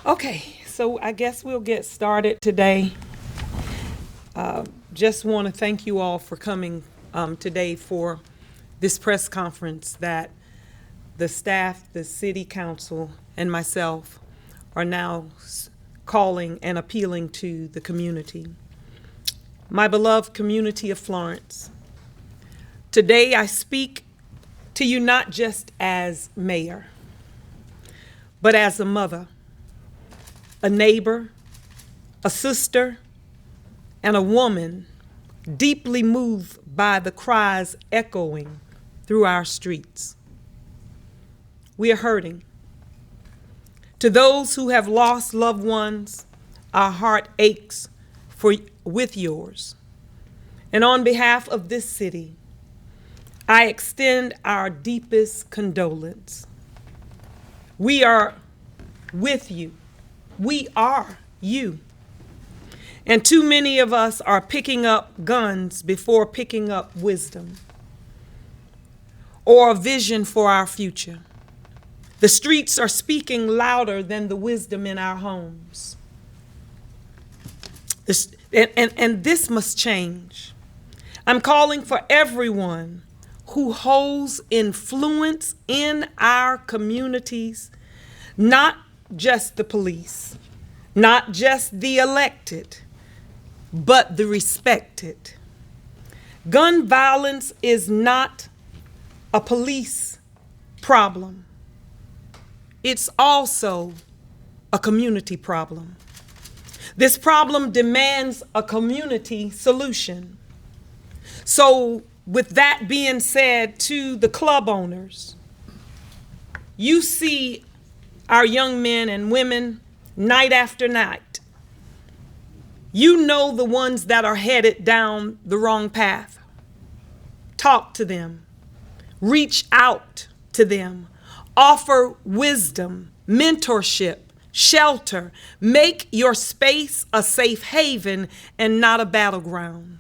Okay, so I guess we'll get started today. Just want to thank you all for coming today for this press conference that the staff, the city council, and myself are now calling and appealing to the community. My beloved community of Florence, today I speak to you not just as mayor, but as a mother, a neighbor, a sister, and a woman deeply moved by the cries echoing through our streets. We are hurting. To those who have lost loved ones, our heart aches with yours. And on behalf of this city, I extend our deepest condolence. We are with you. We are you. And too many of us are picking up guns before picking up wisdom or a vision for our future. The streets are speaking louder than the wisdom in our homes. And this must change. I'm calling for everyone who holds influence in our communities, not just the police, not just the elected, but the respected. Gun violence is not a police problem. It's also a community problem. This problem demands a community solution. So with that being said, to the club owners, you see our young men and women night after night. You know the ones that are headed down the wrong path. Talk to them. Reach out to them. Offer wisdom, mentorship, shelter. Make your space a safe haven and not a battleground.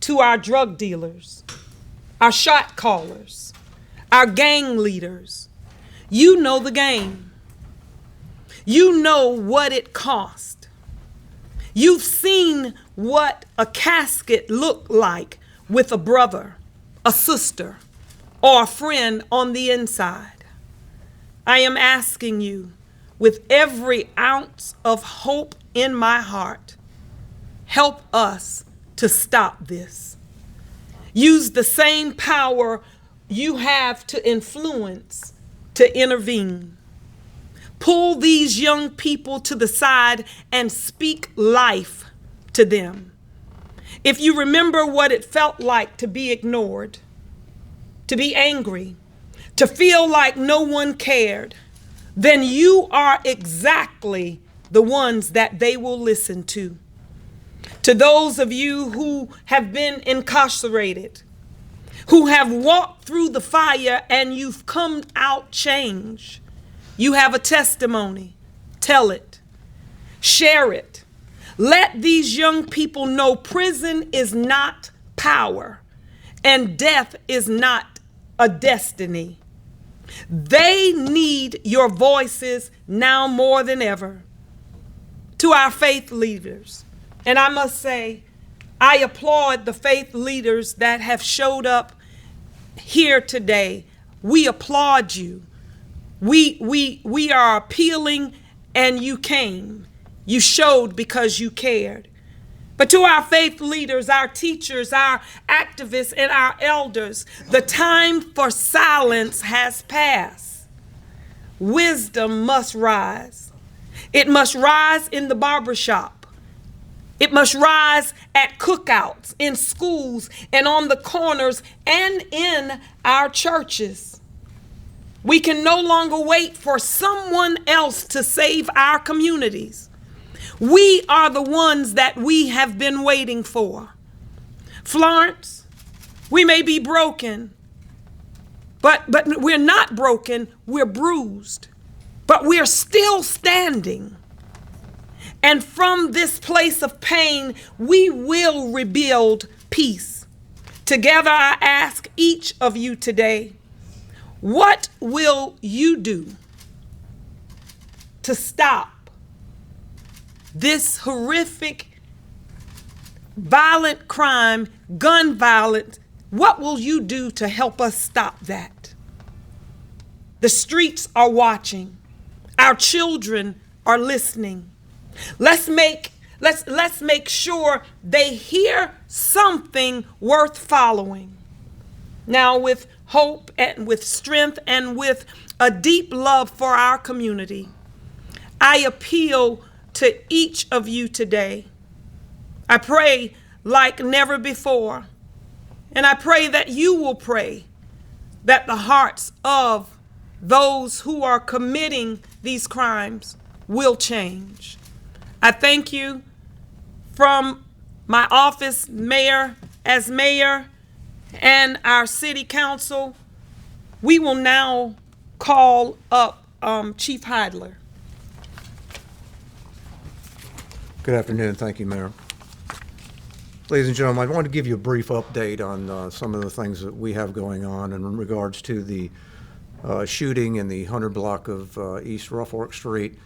To our drug dealers, our shot callers, our gang leaders, you know the game. You know what it cost. You've seen what a casket looked like with a brother, a sister, or a friend on the inside. I am asking you, with every ounce of hope in my heart, help us to stop this. Use the same power you have to influence to intervene. Pull these young people to the side and speak life to them. If you remember what it felt like to be ignored, to be angry, to feel like no one cared, then you are exactly the ones that they will listen to. To those of you who have been incarcerated, who have walked through the fire and you've come out changed, you have a testimony. Tell it. Share it. Let these young people know prison is not power and death is not a destiny. They need your voices now more than ever. To our faith leaders, and I must say, I applaud the faith leaders that have showed up here today. We applaud you. We are appealing, and you came. You showed because you cared. But to our faith leaders, our teachers, our activists, and our elders, the time for silence has passed. Wisdom must rise. It must rise in the barbershop. It must rise at cookouts, in schools, and on the corners, and in our churches. We can no longer wait for someone else to save our communities. We are the ones that we have been waiting for. Florence, we may be broken, but we're not broken, we're bruised, but we're still standing. And from this place of pain, we will rebuild peace. Together, I ask each of you today, what will you do? to stop this horrific, violent crime, gun violence? What will you do to help us stop that? The streets are watching. Our children are listening. Let's make sure they hear something worth following. Now, with hope and with strength and with a deep love for our community, I appeal to each of you today. I pray like never before, and I pray that you will pray that the hearts of those who are committing these crimes will change. I thank you from my office, as mayor, and our city council. We will now call up Chief Heidler. Good afternoon. Thank you, Mayor. Ladies and gentlemen, I want to give you a brief update on some of the things that we have going on in regards to the shooting in the 100 block of East Rough Fork Street.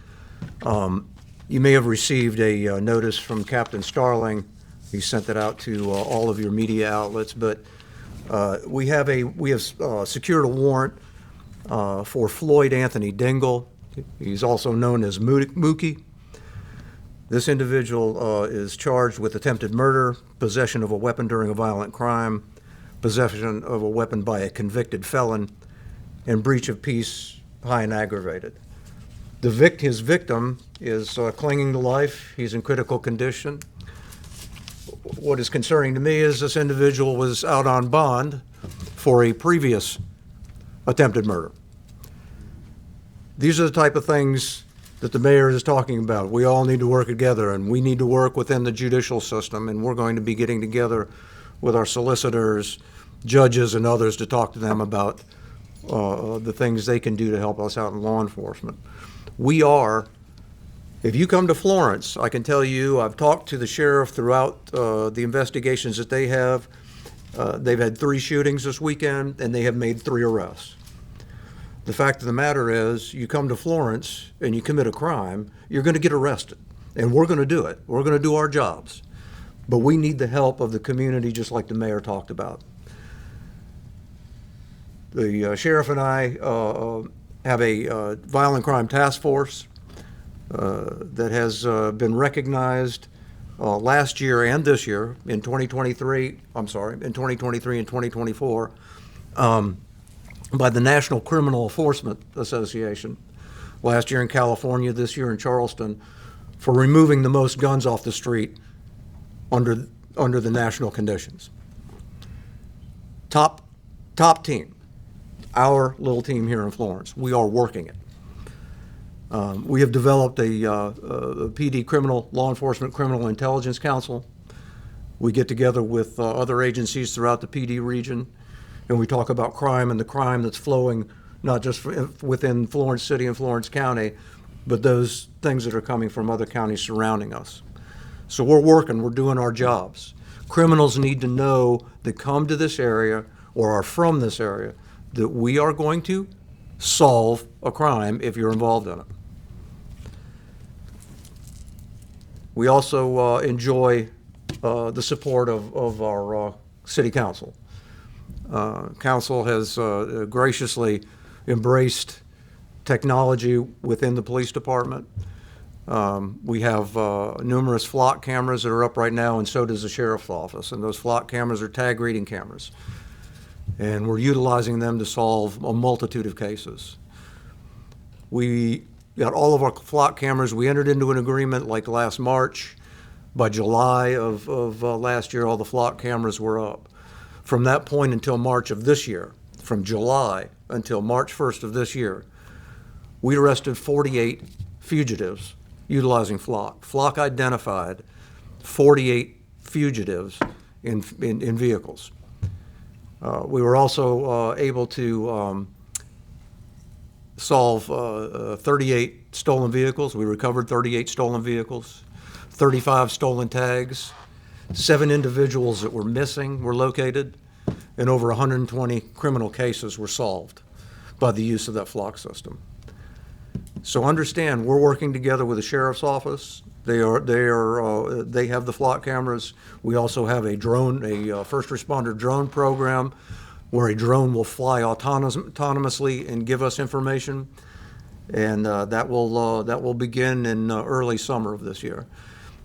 You may have received a notice from Captain Starling. He sent that out to all of your media outlets, but we have secured a warrant for Floyd Anthony Dingle. He's also known as Mookie. This individual is charged with attempted murder, possession of a weapon during a violent crime, possession of a weapon by a convicted felon, and breach of peace, high and aggravated. His victim is clinging to life. He's in critical condition. What is concerning to me is this individual was out on bond for a previous attempted murder. These are the type of things that the mayor is talking about. We all need to work together, and we need to work within the judicial system, and we're going to be getting together with our solicitors, judges, and others to talk to them about the things they can do to help us out in law enforcement. If you come to Florence, I can tell you, I've talked to the sheriff throughout the investigations that they have. They've had 3 shootings this weekend, and they have made 3 arrests. The fact of the matter is, you come to Florence and you commit a crime, you're going to get arrested. And we're going to do it. We're going to do our jobs. But we need the help of the community, just like the mayor talked about. The sheriff and I have a violent crime task force that has been recognized last year and this year in 2023 and 2024 by the National Criminal Enforcement Association, last year in California, this year in Charleston, for removing the most guns off the street under the national conditions. Top team, our little team here in Florence. We are working it. We have developed a PD Law Enforcement Criminal Intelligence Council. We get together with other agencies throughout the PD region, and we talk about crime and the crime that's flowing not just within Florence City and Florence County, but those things that are coming from other counties surrounding us. So we're working, we're doing our jobs. Criminals need to know that come to this area or are from this area that we are going to solve a crime if you're involved in it. We also enjoy the support of our city council. Council has graciously embraced technology within the police department. We have numerous flock cameras that are up right now, and so does the sheriff's office. And those flock cameras are tag reading cameras. And we're utilizing them to solve a multitude of cases. We got all of our flock cameras. We entered into an agreement like last March. By July of last year, all the flock cameras were up. From that point until March of this year, from July until March 1st of this year, we arrested 48 fugitives utilizing flock. Flock identified 48 fugitives in vehicles. We were also able to solve 38 stolen vehicles. We recovered 38 stolen vehicles, 35 stolen tags, 7 individuals that were missing were located, and over 120 criminal cases were solved by the use of that flock system. So understand, we're working together with the sheriff's office. They have the flock cameras. We also have a drone, a first responder drone program, where a drone will fly autonomously and give us information, and that will begin in early summer of this year.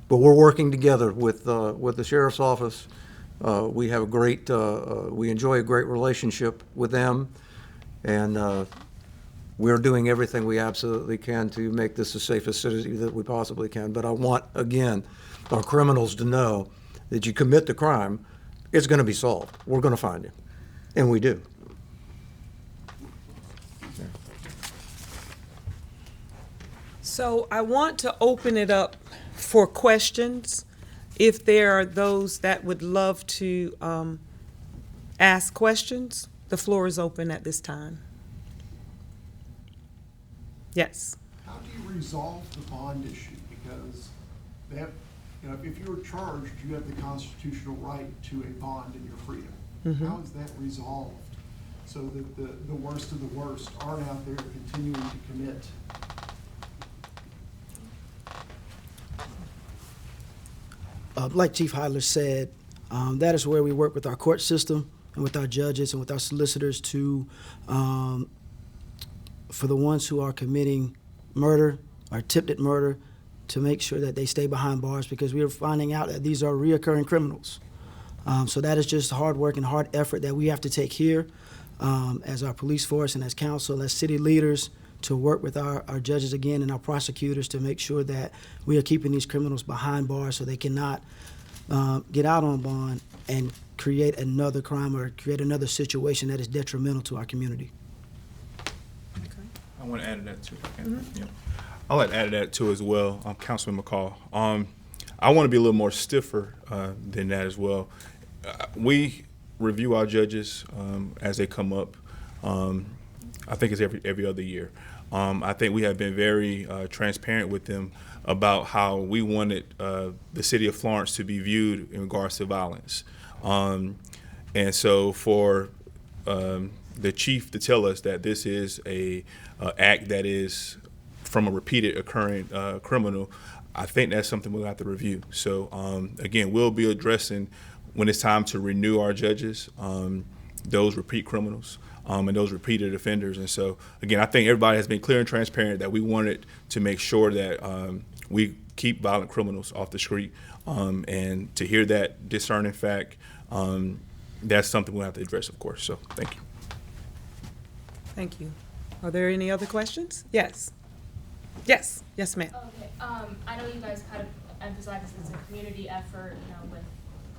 But we're working together with the sheriff's office. We have we enjoy a great relationship with them, and we're doing everything we absolutely can to make this the safest city that we possibly can. But I want, again, our criminals to know that you commit the crime, it's going to be solved. We're going to find you, and we do. So I want to open it up for questions. If there are those that would love to ask questions, the floor is open at this time. Yes. How do you resolve the bond issue? Because they have, if you're charged, you have the constitutional right to a bond in your freedom. Mm-hmm. How is that resolved so that the worst of the worst aren't out there continuing to commit? Like Chief Heidler said, that is where we work with our court system and with our judges and with our solicitors to, for the ones who are committing murder or attempted murder, to make sure that they stay behind bars, because we are finding out that these are reoccurring criminals. So that is just hard work and hard effort that we have to take here as our police force and as council, as city leaders, to work with our judges again and our prosecutors to make sure that we are keeping these criminals behind bars so they cannot get out on bond and create another crime or create another situation that is detrimental to our community. I want to add to that too. Yeah. I'd like to add to that too as well, Councilman McCall. I want to be a little more stiffer than that as well. We review our judges as they come up. I think it's every other year. I think we have been very transparent with them about how we wanted the city of Florence to be viewed in regards to violence. And so for the chief to tell us that this is a act that is from a repeated occurring criminal, I think that's something we'll have to review. So again, we'll be addressing, when it's time to renew our judges, those repeat criminals and those repeated offenders. And so again, I think everybody has been clear and transparent that we wanted to make sure that we keep violent criminals off the street, and to hear that discerning fact, that's something we'll have to address, of course. So thank you. Thank you. Are there any other questions? Yes. Yes. Yes, ma'am. Okay. I know you guys kind of emphasize this as a community effort, with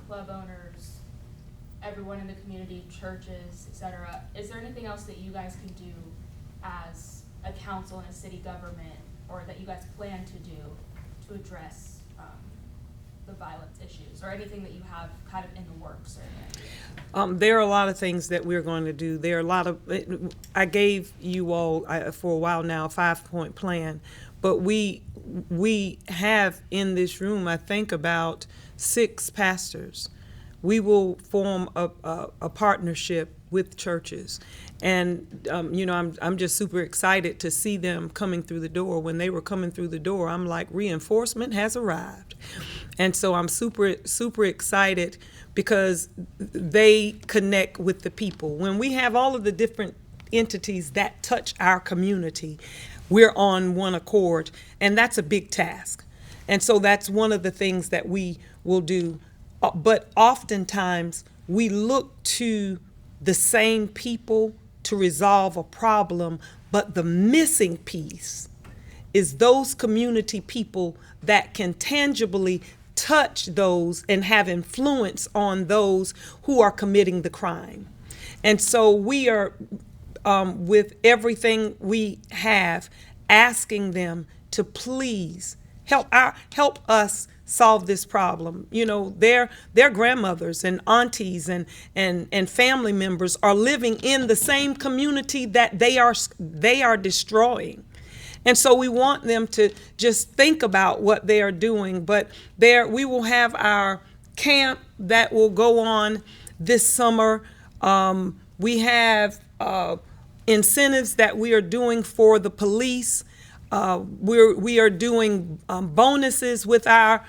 club owners, everyone in the community, churches, etc. Is there anything else that you guys can do as a council and a city government, or that you guys plan to do to address the violence issues, or anything that you have kind of in the works? Or there are a lot of things that we're going to do. There are a lot of, I gave you all for a while now a 5-point plan, but we have in this room, I think, about 6 pastors. We will form a partnership with churches, and I'm just super excited to see them coming through the door. When they were coming through the door, I'm like, reinforcement has arrived. And so I'm super excited because they connect with the people. When we have all of the different entities that touch our community, we're on one accord, and that's a big task. And so that's one of the things that we will do. But oftentimes we look to the same people to resolve a problem, but the missing piece is those community people that can tangibly touch those and have influence on those who are committing the crime. And so we are, with everything we have, asking them to please help us solve this problem. Their grandmothers and aunties and family members are living in the same community that they are destroying. And so we want them to just think about what they are doing. But we will have our camp that will go on this summer. We have incentives that we are doing for the police. We are doing bonuses with our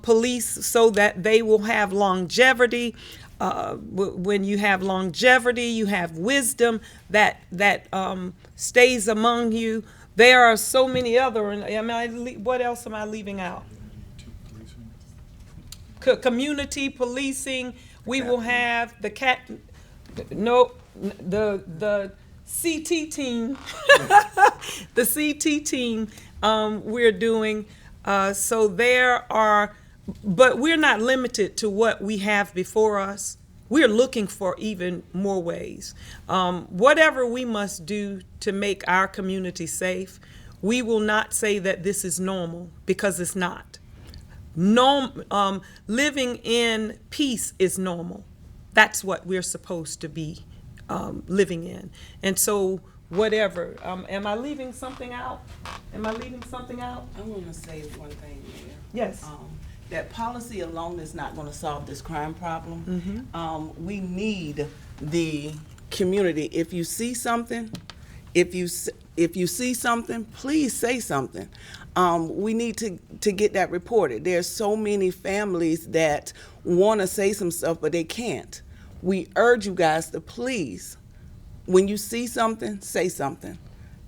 police so that they will have longevity. When you have longevity, you have wisdom that stays among you. There are so many other. What else am I leaving out? Community policing. We will have the CT team. The CT team. We're doing. So there are, but we're not limited to what we have before us. We're looking for even more ways. Whatever we must do to make our community safe, we will not say that this is normal, because it's not. Living in peace is normal. That's what we're supposed to be living in. And so whatever, am I leaving something out? Am I leaving something out? I want to say one thing, Mayor. Yes. That policy alone is not going to solve this crime problem. We need the community. If you see something, if you see something, please say something. We need to get that reported. There's so many families that want to say some stuff, but they can't. We urge you guys to please, when you see something, say something.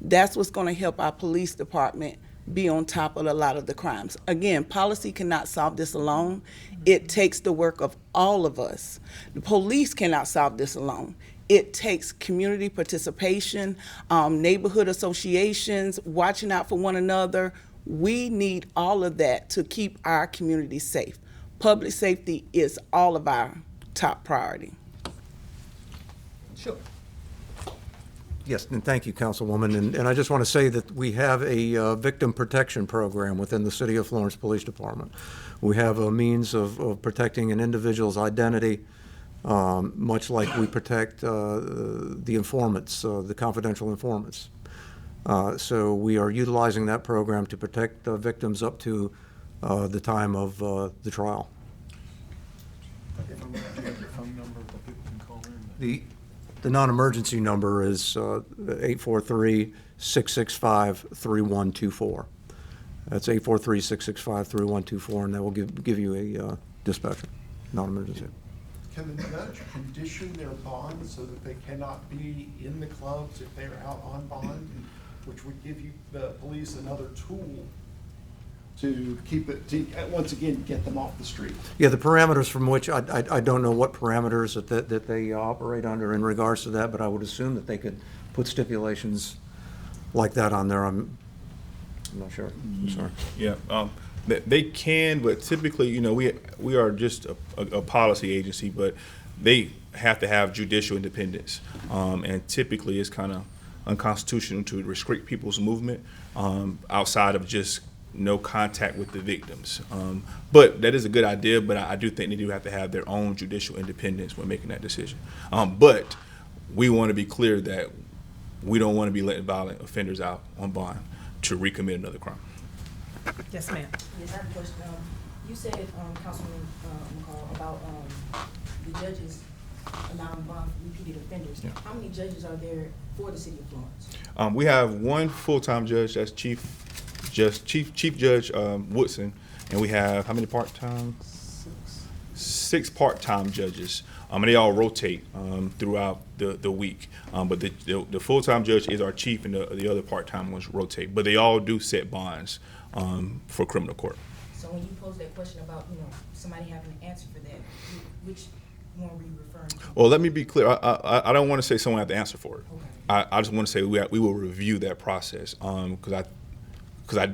That's what's going to help our police department be on top of a lot of the crimes. Again, policy cannot solve this alone. It takes the work of all of us. The police cannot solve this alone. It takes community participation, neighborhood associations, watching out for one another. We need all of that to keep our community safe. Public safety is all of our top priority. Sure. Yes, and thank you, Councilwoman. And I just want to say that we have a victim protection program within the City of Florence Police Department. We have a means of protecting an individual's identity, much like we protect the informants, the confidential informants. So we are utilizing that program to protect victims up to the time of the trial. Do you have your phone number that people can call in? The non-emergency number is 843-665-3124. That's 843-665-3124, and that will give you a dispatcher, non-emergency. Can the judge condition their bond so that they cannot be in the clubs if they're out on bond, which would give you, the police, another tool to keep it, to, once again, get them off the street? Yeah, the parameters from which, I don't know what parameters that they operate under in regards to that, but I would assume that they could put stipulations like that on there. I'm not sure. I'm sorry. Yeah, they can, but typically, we are just a policy agency, but they have to have judicial independence, and typically it's kind of unconstitutional to restrict people's movement outside of just no contact with the victims. But that is a good idea, but I do think they do have to have their own judicial independence when making that decision. But we want to be clear that we don't want to be letting violent offenders out on bond to recommit another crime. Yes, ma'am. Yes, I have a question. You said, Councilman McCall, about the judges allowing bond for repeated offenders. Yeah. How many judges are there for the city of Florence? We have one full-time judge, that's Chief Judge Woodson, and we have how many part-time? Six part-time judges, and they all rotate throughout the week. But the full-time judge is our chief, and the other part-time ones rotate. But they all do set bonds for criminal court. So when you pose that question about somebody having an answer for that, which one were you referring to? Well, let me be clear. I don't want to say someone has to answer for it. Okay. I just want to say we will review that process because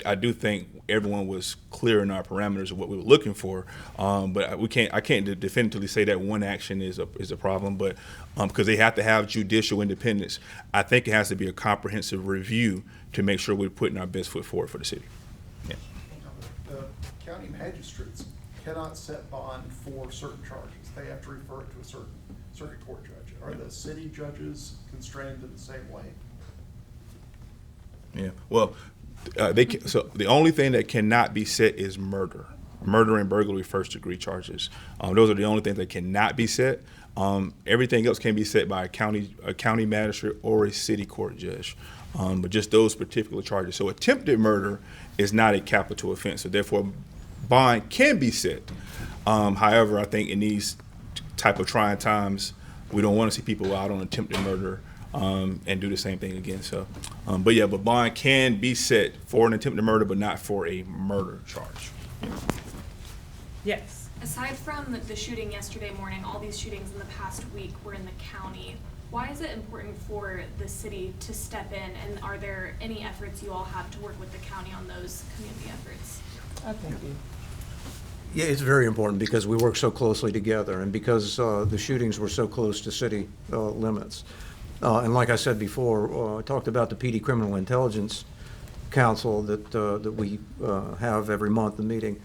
I do think everyone was clear in our parameters of what we were looking for, but I can't definitively say that one action is a problem, but because they have to have judicial independence, I think it has to be a comprehensive review to make sure we're putting our best foot forward for the city. Yeah. The county magistrates cannot set bond for certain charges. They have to refer it to a certain circuit court judge. Are the city judges constrained in the same way? Yeah. Well, so the only thing that cannot be set is murder and burglary first-degree charges. Those are the only things that cannot be set. Everything else can be set by a county magistrate or a city court judge. but just those particular charges. So attempted murder is not a capital offense, so therefore bond can be set. However, I think in these type of trying times, we don't want to see people out on attempted murder and do the same thing again. So, but bond can be set for an attempted murder, but not for a murder charge. Yes. Aside from the shooting yesterday morning, all these shootings in the past week were in the county. Why is it important for the city to step in, and are there any efforts you all have to work with the county on those community efforts? Yeah, it's very important because we work so closely together and because the shootings were so close to city limits. And like I said before, I talked about the PD Criminal Intelligence Council that we have every month, the meeting.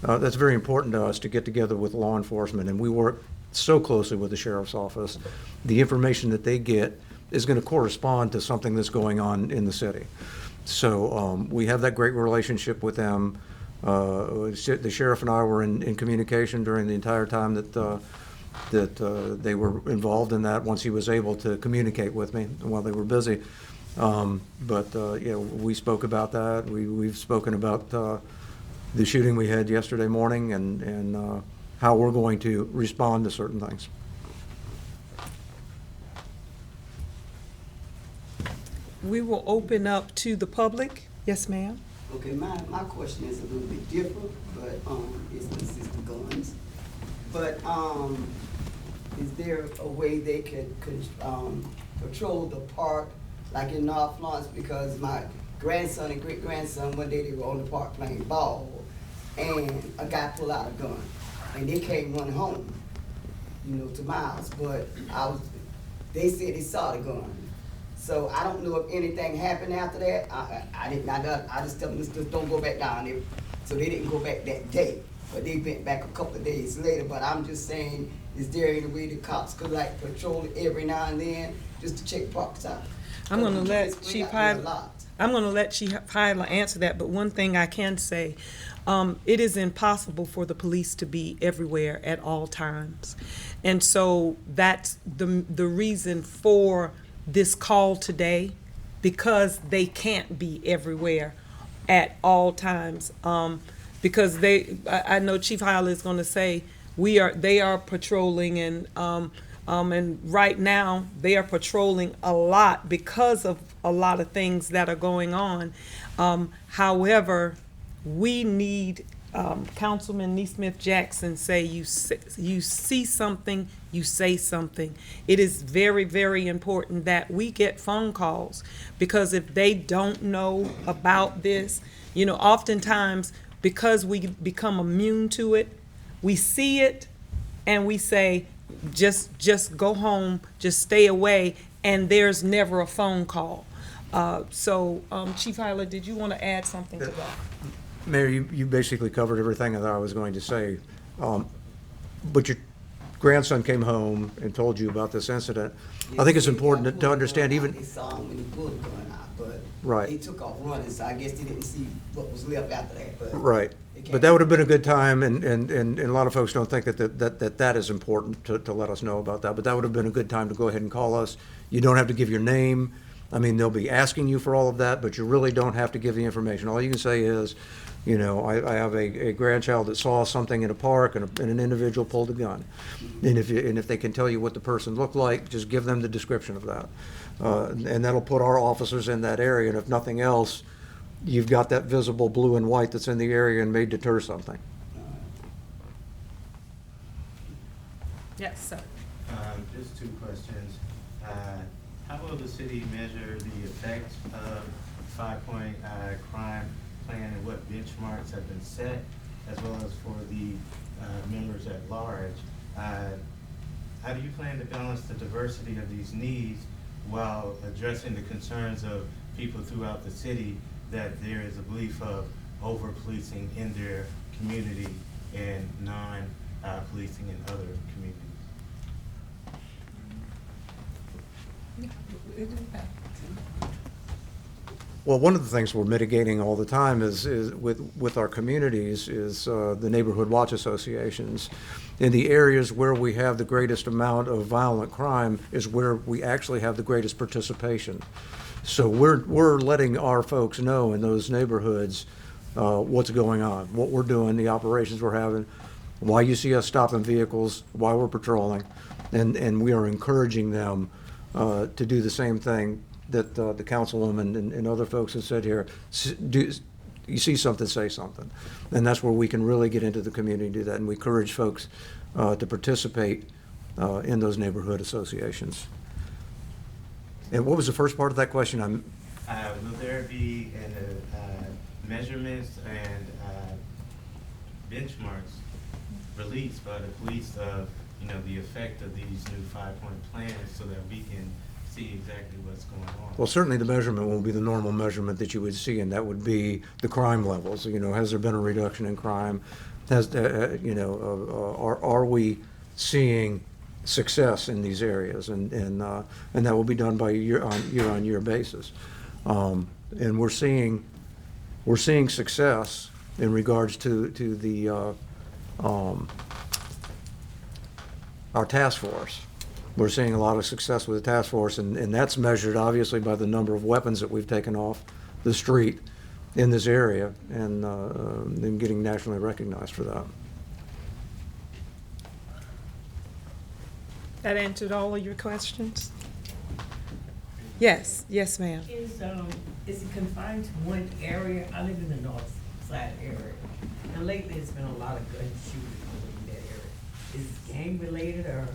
That's very important to us to get together with law enforcement, and we work so closely with the sheriff's office. The information that they get is going to correspond to something that's going on in the city. So we have that great relationship with them. The sheriff and I were in communication during the entire time that they were involved in that, once he was able to communicate with me while they were busy. Yeah, we spoke about that. We've spoken about the shooting we had yesterday morning and how we're going to respond to certain things. We will open up to the public. Yes, ma'am. Okay, my question is a little bit different, but it's the guns. But is there a way they could patrol the park like in North Florence? Because my grandson and great grandson, one day they were on the park playing ball, and a guy pulled out a gun, and they came running home, to my house. But they said they saw the gun. So I don't know if anything happened after that. I just tell them, just don't go back down there. So they didn't go back that day, but they went back a couple of days later. But I'm just saying, is there any way the cops could like patrol it every now and then just to check parks out? I'm going to let Chief Hyla answer that, but one thing I can say, it is impossible for the police to be everywhere at all times. And so that's the reason for this call today, because they can't be everywhere at all times. Because I know Chief Hyla is going to say they are patrolling, and right now they are patrolling a lot because of a lot of things that are going on. However, we need Councilman Neesmith Jackson say you see something, you say something. It is very, very important that we get phone calls, because if they don't know about this, oftentimes because we become immune to it, we see it and we say, just go home, just stay away, and there's never a phone call. Chief Hyla, did you want to add something to that? Mayor, you basically covered everything that I was going to say. But your grandson came home and told you about this incident. I think it's important to understand even. They saw him when he pulled the gun out, but Right. he took off running, so I guess they didn't see what was left after that. But Right. But that would have been a good time, and a lot of folks don't think that is important to let us know about that, but that would have been a good time to go ahead and call us. You don't have to give your name. I mean, they'll be asking you for all of that, but you really don't have to give the information. All you can say is, I have a grandchild that saw something in a park and an individual pulled a gun. And if they can tell you what the person looked like, just give them the description of that. And that'll put our officers in that area, and if nothing else, you've got that visible blue and white that's in the area and may deter something. Yes, sir. Just two questions. How will the city measure the effect of the 5-point crime plan, and what benchmarks have been set, as well as for the members at large? How do you plan to balance the diversity of these needs while addressing the concerns of people throughout the city that there is a belief of over-policing in their community and non-policing in other communities? Well, one of the things we're mitigating all the time is with our communities is the neighborhood watch associations. In the areas where we have the greatest amount of violent crime is where we actually have the greatest participation. So we're letting our folks know in those neighborhoods what's going on, what we're doing, the operations we're having, why you see us stopping vehicles, why we're patrolling, and we are encouraging them to do the same thing that the councilwoman and other folks have said here. You see something, say something. And that's where we can really get into the community and do that. And we encourage folks to participate in those neighborhood associations. And what was the first part of that question? Will there be measurements and benchmarks released by the police of, the effect of these new 5-point plans so that we can see exactly what's going on? Well, certainly the measurement will be the normal measurement that you would see, and that would be the crime levels. Has there been a reduction in crime? Are we seeing success in these areas? And that will be done by year-on-year basis. And we're seeing success in regards to the our task force. We're seeing a lot of success with the task force, and that's measured obviously by the number of weapons that we've taken off the street in this area, and them getting nationally recognized for that. That answered all of your questions? Yes, ma'am. Is it confined to one area? I live in the north side area, and lately it's been a lot of gun shooting in that area. Is it gang related, or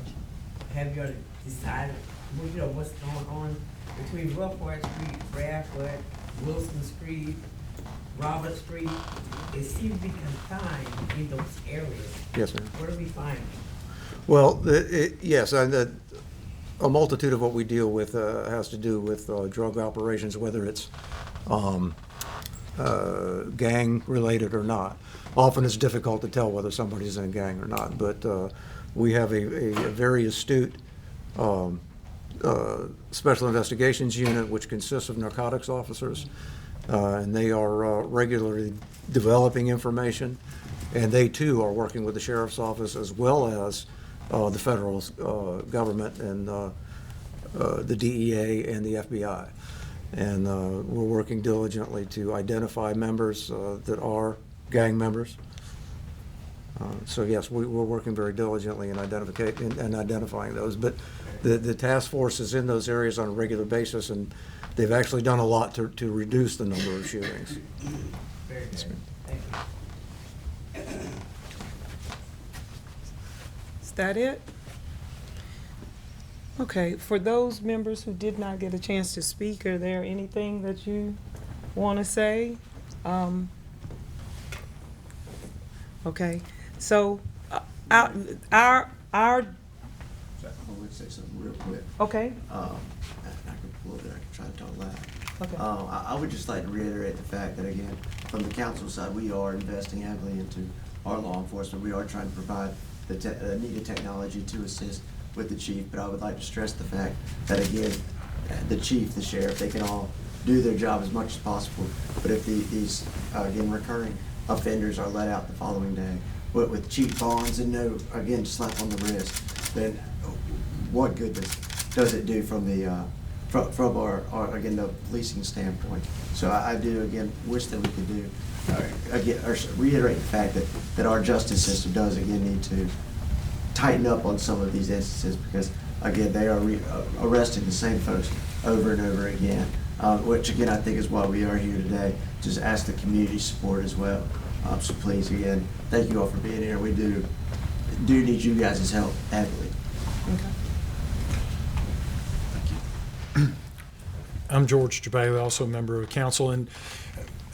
have you decided, what's going on between Roughwood Street, Bradford, Wilson Street, Robert Street? It seems to be confined in those areas. Yes, ma'am. What are we finding? Well, yes, a multitude of what we deal with has to do with drug operations, whether it's gang-related or not. Often it's difficult to tell whether somebody's in a gang or not, but we have a very astute Special Investigations Unit, which consists of narcotics officers, and they are regularly developing information, and they too are working with the Sheriff's Office as well as the federal government and the DEA and the FBI. And we're working diligently to identify members that are gang members. So yes, we're working very diligently in identifying those. But the task force is in those areas on a regular basis, and they've actually done a lot to reduce the number of shootings. Very good. Thank you. Is that it? Okay, for those members who did not get a chance to speak, are there anything that you want to say? Okay, so our I would say something real quick. okay, I can pull it there, I can try to talk loud. okay. I would just like to reiterate the fact that, again, from the council side, we are investing heavily into our law enforcement. We are trying to provide the needed technology to assist with the chief, but I would like to stress the fact that, again, the chief, the sheriff, they can all do their job as much as possible, but if these again, recurring offenders are let out the following day with cheap bonds and no, again, slap on the wrist, then what good does it do from the from our again, the policing standpoint? So I do, again, wish that we could do, again, or reiterate the fact that our justice system does, again, need to tighten up on some of these instances, because, again, they are arresting the same folks over and over again, which, again, I think is why we are here today, just ask the community support as well. So please, again, thank you all for being here. We do need you guys' help heavily. Okay. I'm George Jabali, also a member of council, and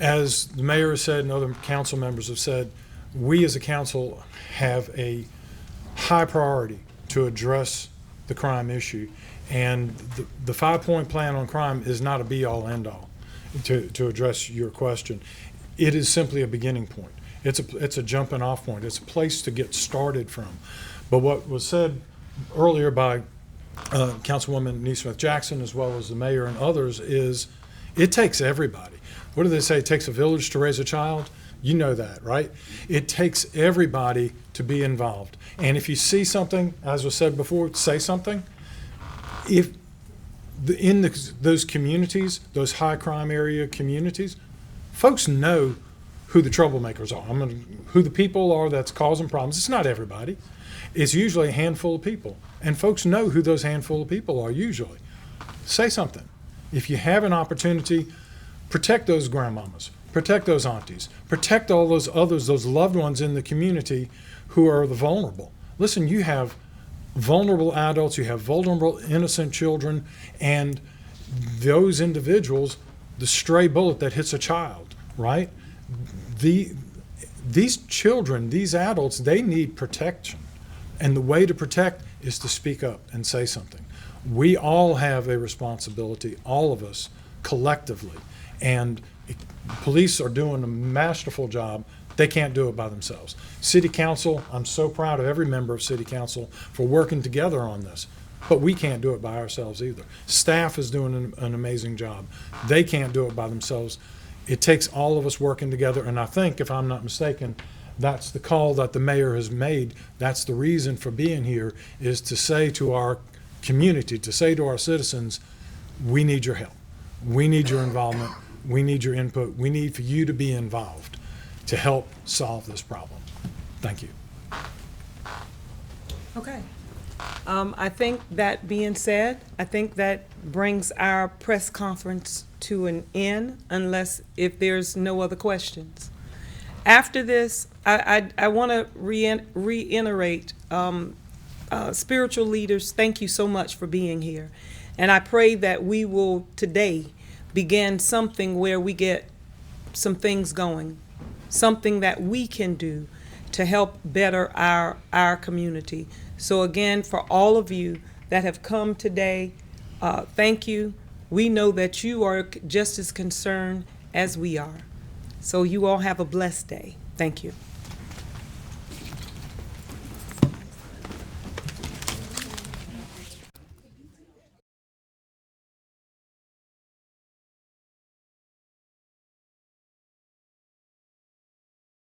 as the mayor has said and other council members have said, we as a council have a high priority to address the crime issue, and the 5-point plan on crime is not a be-all, end-all to address your question. It is simply a beginning point. It's a jumping off point. It's a place to get started from. But what was said earlier by Councilwoman Neesmith Jackson, as well as the mayor and others, is it takes everybody. What do they say? It takes a village to raise a child. You know that, right? It takes everybody to be involved. And if you see something, as was said before, say something. If those communities, those high crime area communities, folks know who the troublemakers are. Who the people are that's causing problems. It's not everybody. It's usually a handful of people. And folks know who those handful of people are usually. Say something. If you have an opportunity, protect those grandmamas, protect those aunties, protect all those others, those loved ones in the community who are the vulnerable. Listen, you have vulnerable adults, you have vulnerable innocent children, and those individuals, the stray bullet that hits a child, right? These children, these adults, they need protection. And the way to protect is to speak up and say something. We all have a responsibility, all of us, collectively. And police are doing a masterful job. They can't do it by themselves. City Council, I'm so proud of every member of City Council for working together on this. But we can't do it by ourselves either. Staff is doing an amazing job. They can't do it by themselves. It takes all of us working together. And I think, if I'm not mistaken, that's the call that the mayor has made. That's the reason for being here, is to say to our community, to say to our citizens, we need your help. We need your involvement. We need your input. We need for you to be involved to help solve this problem. Thank you. Okay. I think that being said, I think that brings our press conference to an end, unless if there's no other questions. After this, I want to reiterate, spiritual leaders, thank you so much for being here. And I pray that we will today begin something where we get some things going, something that we can do to help better our community. So again, for all of you that have come today, thank you. We know that you are just as concerned as we are. So you all have a blessed day. Thank you.